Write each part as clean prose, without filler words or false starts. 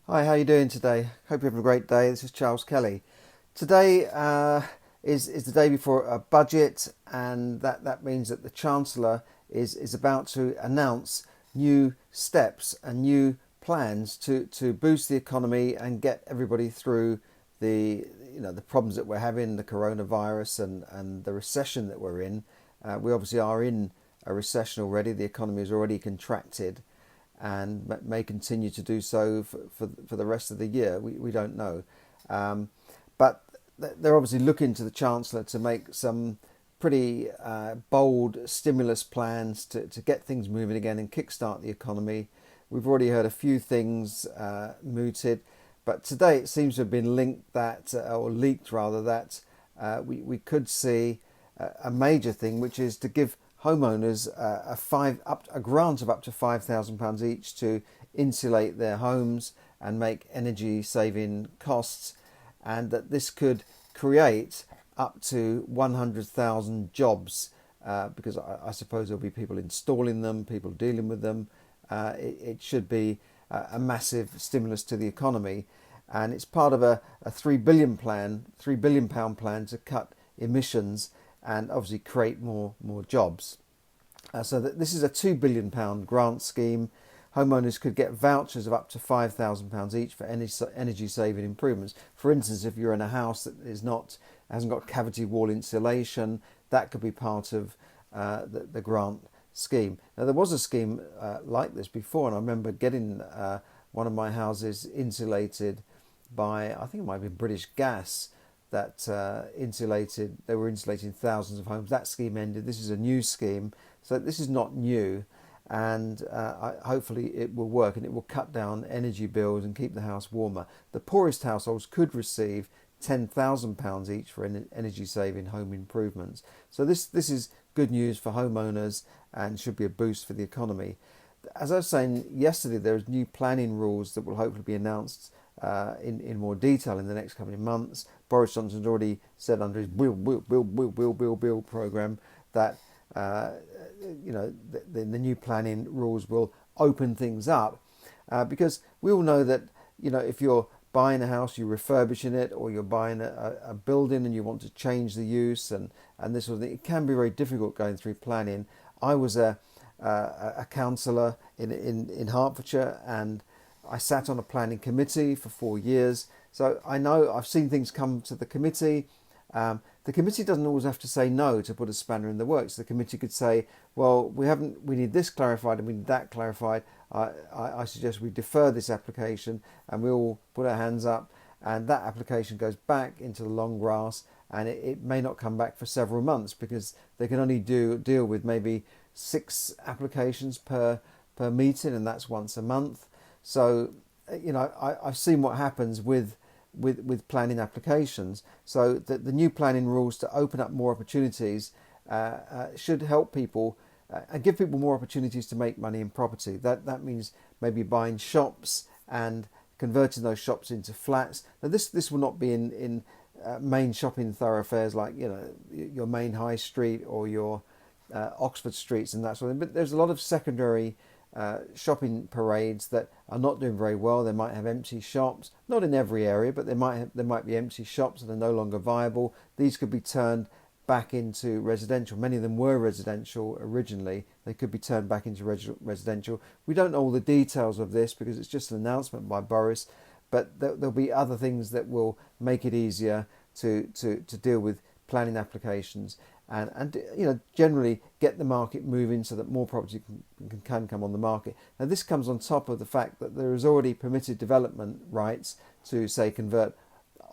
Hi, how are you doing today? Hope you're having a great day. This is Charles Kelly. Today is the day before a budget, and that means that the Chancellor is about to announce new steps and new plans to boost the economy and get everybody through the problems that we're having, the coronavirus and the recession that we're in. We obviously are in a recession already. The economy is already contracted and may continue to do so for the rest of the year. We don't know. But they're obviously looking to the Chancellor to make some pretty bold stimulus plans to get things moving again and kickstart the economy. We've already heard a few things mooted, but today it seems to have been linked that, or leaked rather, that we could see a major thing, which is to give homeowners a grant of up to £5,000 each to insulate their homes and make energy saving costs, and that this could create up to 100,000 jobs, because I suppose there'll be people installing them, people dealing with them. It should be a massive stimulus to the economy, and it's part of a £3 billion plan to cut emissions and obviously create more jobs. So that this is a £2 billion grant scheme. Homeowners could get vouchers of up to £5,000 each for energy saving improvements. For instance, if you're in a house that hasn't got cavity wall insulation, that could be part of the grant scheme. Now, there was a scheme like this before, and I remember getting one of my houses insulated by, I think it might have been British Gas, that they were insulating thousands of homes. That scheme ended. This is a new scheme, so this is not new, and hopefully it will work and it will cut down energy bills and keep the house warmer. The poorest households could receive £10,000 each for energy saving home improvements. So this is good news for homeowners and should be a boost for the economy. As I was saying yesterday, there's new planning rules that will hopefully be announced in more detail in the next coming months. Boris Johnson's already said under his Bill programme that the new planning rules will open things up, because we all know that if you're buying a house, you're refurbishing it, or you're buying a building and you want to change the use and this sort of thing, it can be very difficult going through planning. I was a councillor in Hertfordshire, and I sat on a planning committee for 4 years, so I know I've seen things come to the committee. The committee doesn't always have to say no to put a spanner in the works. The committee could say, well, we need this clarified and we need that clarified. I suggest we defer this application, and we all put our hands up, and that application goes back into the long grass, and it may not come back for several months because they can only deal with maybe 6 applications per meeting, and that's once a month. So I've seen what happens with planning applications. So the new planning rules to open up more opportunities should help people and give people more opportunities to make money in property. That means maybe buying shops and converting those shops into flats. Now this will not be in main shopping thoroughfares like your main high street or your Oxford streets and that sort of thing. But there's a lot of secondary shopping parades that are not doing very well. They might have empty shops, not in every area, but there might be empty shops that are no longer viable. These could be turned back into residential. Many of them were residential originally. They could be turned back into residential. We don't know all the details of this because it's just an announcement by Boris, but there'll be other things that will make it easier to deal with planning applications and generally get the market moving so that more property can come on the market. Now this comes on top of the fact that there is already permitted development rights to, say, convert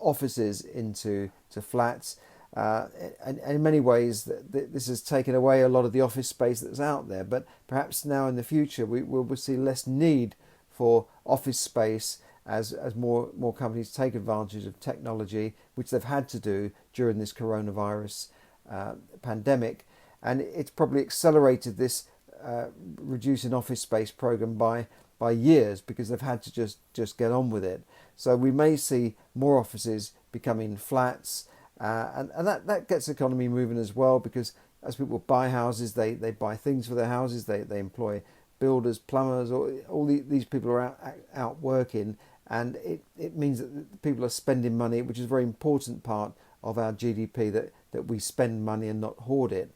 offices into flats, and in many ways this has taken away a lot of the office space that's out there, but perhaps now in the future we will see less need for office space as more companies take advantage of technology, which they've had to do during this coronavirus pandemic, and it's probably accelerated this reducing office space program by years because they've had to just get on with it. So we may see more offices becoming flats, and that gets the economy moving as well, because as people buy houses, they buy things for their houses, they employ builders, plumbers, all these people are out working, and it means that people are spending money, which is a very important part of our GDP, that we spend money and not hoard it.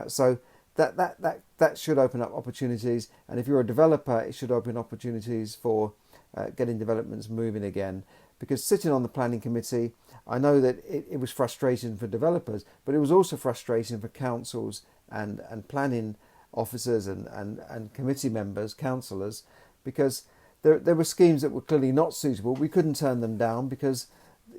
So that should open up opportunities, and if you're a developer, it should open opportunities for getting developments moving again. Because sitting on the planning committee, I know that it was frustrating for developers, but it was also frustrating for councils and planning officers and committee members, councillors, because there were schemes that were clearly not suitable. We couldn't turn them down because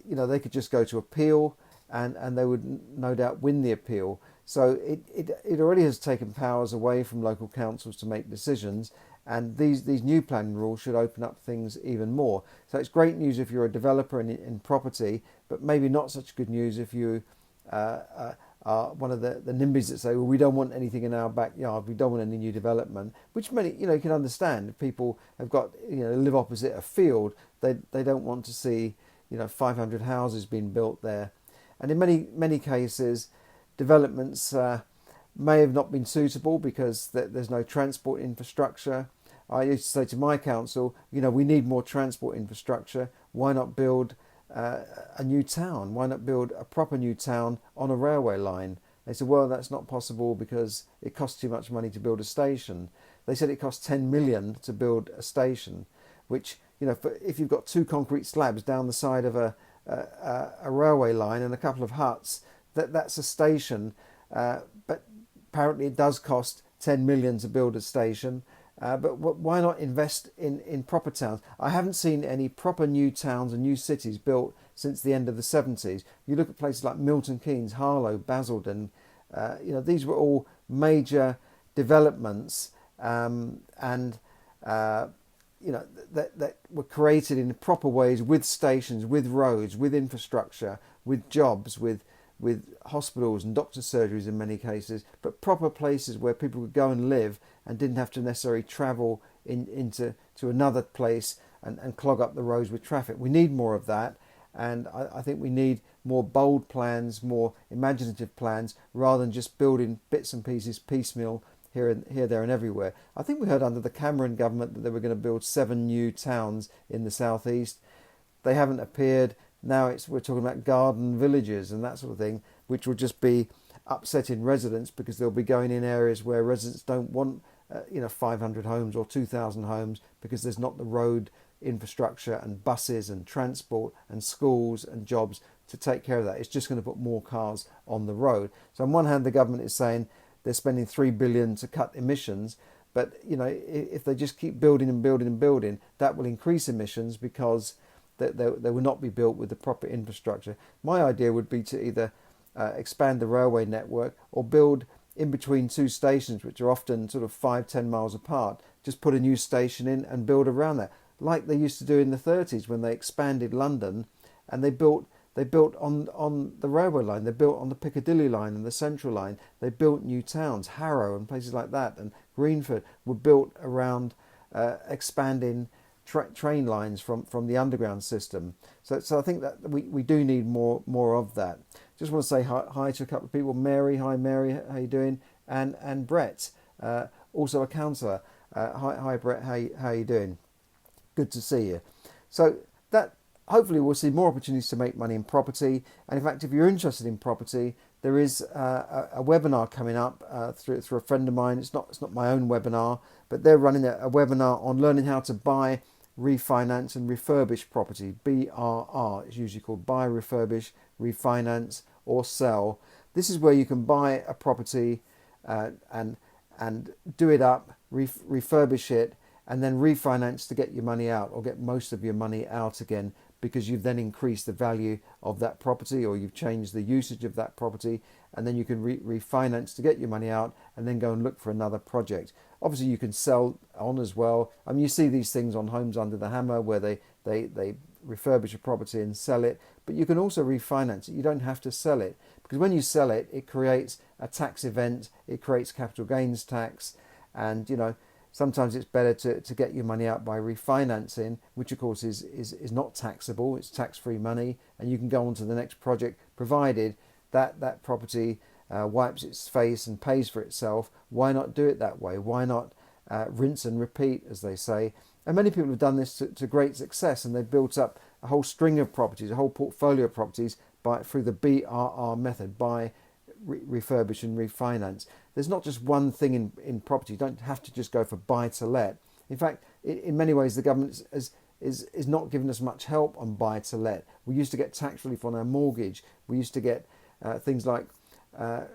they could just go to appeal, and they would no doubt win the appeal. So it already has taken powers away from local councils to make decisions, and these new planning rules should open up things even more. So it's great news if you're a developer in property, but maybe not such good news if you are one of the NIMBYs that say, well, we don't want anything in our backyard, we don't want any new development, which many, you can understand. If people have got, live opposite a field, they don't want to see, 500 houses being built there. And in many cases, developments may have not been suitable because there's no transport infrastructure. I used to say to my council, we need more transport infrastructure. Why not build a new town? Why not build a proper new town on a railway line? They said, well, that's not possible because it costs too much money to build a station. They said it costs 10 million to build a station, which, if you've got 2 concrete slabs down the side of a railway line and a couple of huts, that's a station. But apparently it does cost 10 million to build a station. But why not invest in proper towns? I haven't seen any proper new towns and new cities built since the end of the 70s. You look at places like Milton Keynes, Harlow, Basildon. These were all major developments, that were created in proper ways, with stations, with roads, with infrastructure, with jobs, with hospitals and doctor surgeries in many cases, but proper places where people could go and live and didn't have to necessarily travel into another place and clog up the roads with traffic. We need more of that, and I think we need more bold plans, more imaginative plans, rather than just building bits and pieces piecemeal here, there and everywhere. I think we heard under the Cameron government that they were going to build 7 new towns in the southeast. They haven't appeared. Now we're talking about garden villages and that sort of thing, which will just be upsetting residents because they'll be going in areas where residents don't want 500 homes or 2,000 homes, because there's not the road infrastructure and buses and transport and schools and jobs to take care of that. It's just going to put more cars on the road. So on one hand, the government is saying they're spending 3 billion to cut emissions, but if they just keep building and building and building, that will increase emissions because they will not be built with the proper infrastructure. My idea would be to either expand the railway network or build in between 2 stations, which are often sort of 5-10 miles apart. Just put a new station in and build around that, like they used to do in the 30s when they expanded London, and they built on the railway line. They built on the Piccadilly line and the Central line. They built new towns. Harrow and places like that and Greenford were built around expanding train lines from the underground system. So I think that we do need more of that. Just want to say hi to a couple of people. Mary, hi Mary, how you doing? And Brett, also a counsellor. Hi Brett, how you doing? Good to see you. So that hopefully we'll see more opportunities to make money in property. And in fact, if you're interested in property, there is a webinar coming up through a friend of mine. It's not my own webinar, but they're running a webinar on learning how to buy, refinance and refurbish property. BRR is usually called: buy, refurbish, refinance or sell. This is where you can buy a property and do it up, refurbish it, and then refinance to get your money out, or get most of your money out again, because you've then increased the value of that property, or you've changed the usage of that property, and then you can refinance to get your money out and then go and look for another project. Obviously you can sell on as well. I mean, you see these things on Homes Under the Hammer where they refurbish a property and sell it, but you can also refinance it. You don't have to sell it, because when you sell it, it creates a tax event, it creates capital gains tax, and sometimes it's better to get your money out by refinancing, which of course is not taxable. It's tax-free money, and you can go on to the next project, provided that property wipes its face and pays for itself. Why not do it that way? Why not rinse and repeat, as they say. And many people have done this to great success, and they've built up a whole string of properties, a whole portfolio of properties through the BRR method, buy, refurbish and refinance. There's not just one thing in property. You don't have to just go for buy to let. In fact, in many ways, the government is not giving us much help on buy to let. We used to get tax relief on our mortgage. We used to get things like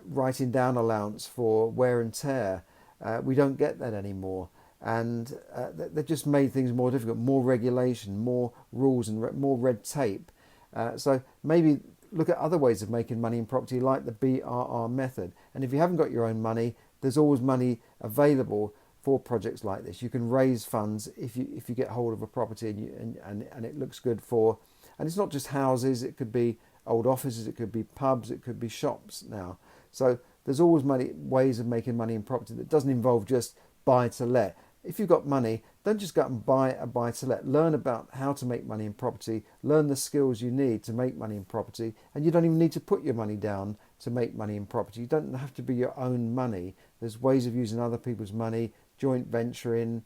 writing down allowance for wear and tear. We don't get that anymore. And they've just made things more difficult, more regulation, more rules and more red tape. So maybe look at other ways of making money in property, like the BRR method. And if you haven't got your own money, there's always money available for projects like this. You can raise funds if you get hold of a property and it looks good for. And it's not just houses, it could be old offices, it could be pubs, it could be shops now. So there's always ways of making money in property that doesn't involve just buy to let. If you've got money, don't just go out and buy a buy to let. Learn about how to make money in property. Learn the skills you need to make money in property. And you don't even need to put your money down to make money in property. You don't have to be your own money. There's ways of using other people's money, joint venturing,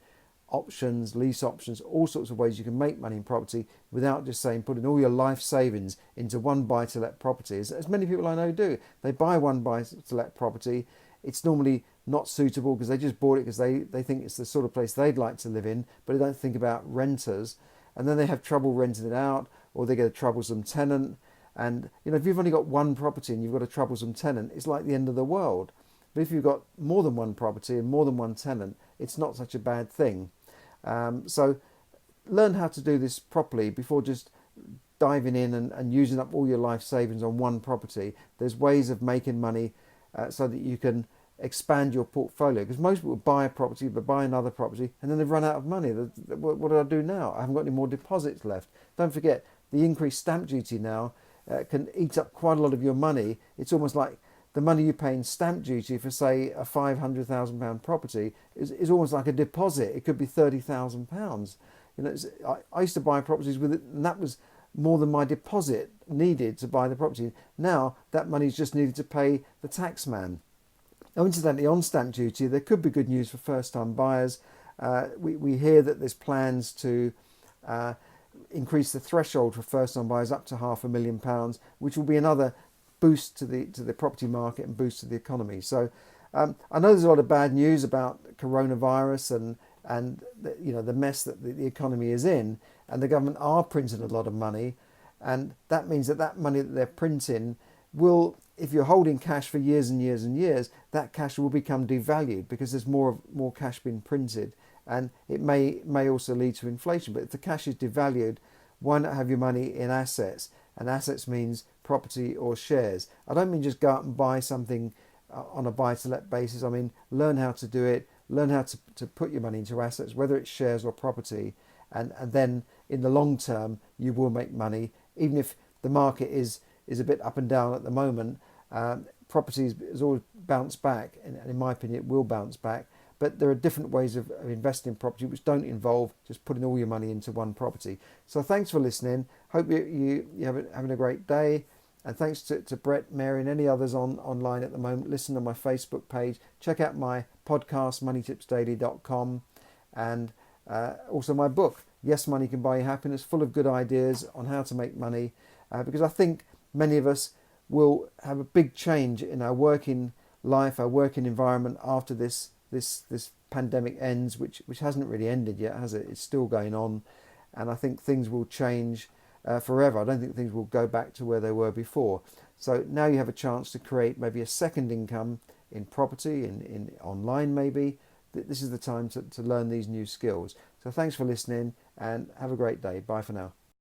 options, lease options, all sorts of ways you can make money in property without just saying putting all your life savings into one buy to let property. As many people I know do. They buy one buy to let property. It's normally not suitable because they just bought it because they think it's the sort of place they'd like to live in, but they don't think about renters. And then they have trouble renting it out, or they get a troublesome tenant. And if you've only got one property and you've got a troublesome tenant, it's like the end of the world. But if you've got more than one property and more than one tenant, it's not such a bad thing. So learn how to do this properly before just diving in and using up all your life savings on one property. There's ways of making money so that you can expand your portfolio, because most people buy a property but buy another property and then they've run out of money. What do I do now? I haven't got any more deposits left. Don't forget, the increased stamp duty now can eat up quite a lot of your money. It's almost like the money you pay in stamp duty for, say, a £500,000 property is almost like a deposit. It could be £30,000. I used to buy properties with it, and that was more than my deposit needed to buy the property. Now that money is just needed to pay the tax man. Now, incidentally, on stamp duty, there could be good news for first-time buyers. We hear that there's plans to increase the threshold for first-time buyers up to £500,000, which will be another boost to the property market and boost to the economy. So I know there's a lot of bad news about coronavirus and the mess that the economy is in, and the government are printing a lot of money, and that means that money that they're printing will, if you're holding cash for years and years and years, that cash will become devalued because there's more cash being printed, and it may also lead to inflation. But if the cash is devalued, why not have your money in assets? And assets means property or shares. I don't mean just go out and buy something on a buy-to-let basis. I mean, learn how to do it, learn how to put your money into assets, whether it's shares or property, and then in the long term, you will make money. Even if the market is a bit up and down at the moment, property has always bounced back, and in my opinion, it will bounce back. But there are different ways of investing in property which don't involve just putting all your money into one property. So thanks for listening. Hope you having a great day. And thanks to Brett, Mary and any others online at the moment. Listen on my Facebook page. Check out my podcast, moneytipsdaily.com. And also my book, Yes, Money Can Buy You Happiness, full of good ideas on how to make money. Because I think many of us will have a big change in our working life, our working environment after this pandemic ends, which hasn't really ended yet, has it? It's still going on, and I think things will change forever. I don't think things will go back to where they were before. So now you have a chance to create maybe a second income in property, in online maybe. This is the time to learn these new skills. So thanks for listening, and have a great day. Bye for now.